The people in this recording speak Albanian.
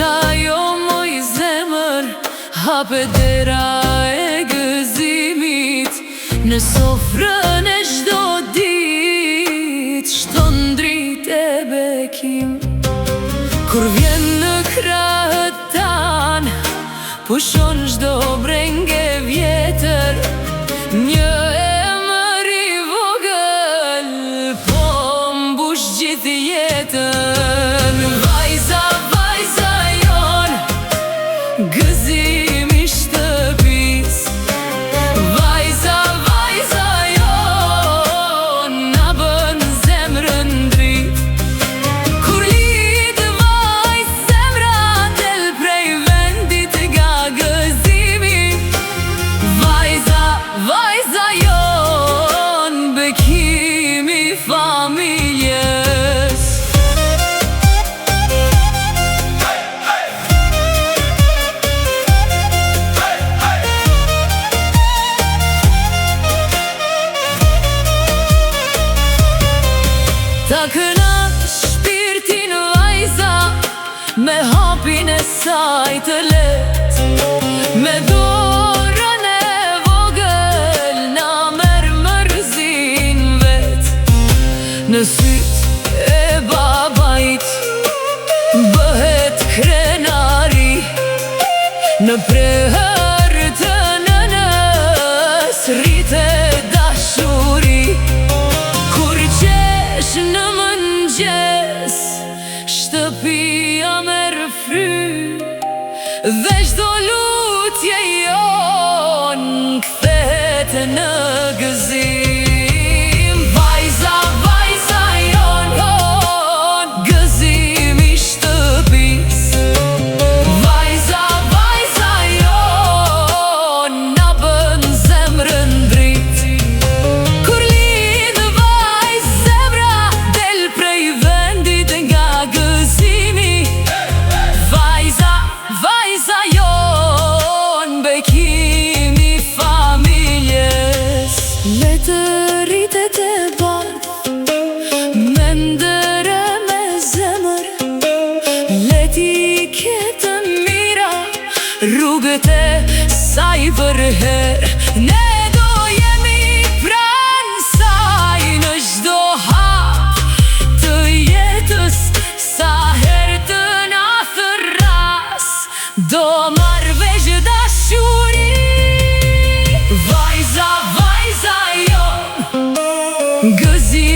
ajo moj zemër, hape dera e gëzimit. Në sofrën e çdo dit shton dritë e bekim. Kur vjen në krahët tan, pushon çdo brengë vjetër. Një emër i vogël po mbush gjithë jetën. Vajza, vajza jon, gëzimi i shtëpis. Vajza, vajza jon, na bën zemrën drit. Kur lid vajz, zemra del prej vendit nga gëzimi. Vajza, vajza jon, bekimi i familjes. Ta kënaq shpirtin vajza me hapin e saj të lehtë. Me dorën e vogël na merr mërzin vet. Në syt e babait bëhet krenari. Në prehër të nënës rrite dashuri. Kur qesh në mëngjes, shtëpia merr fry. Dhe çdo lutje jon kthehet në gëzim. Vajza, vajza jon, gëzimi i shtëpis. Vajza, vajza jon, na bën zemrën drit. Kur lid vajz, zemra del prej vendit nga gëzimi. Vajza, vajza jon, bekimi i familjes. Le të rritet e bardh, me ndëre me zemër. Le t'i ketë mira rrugët e saj për herë. Ne do jemi pranë saj në çdo hap të jetës. Sa herë të na thërras, do marr veç dashuri. Vajza, vajza jon, gëzimi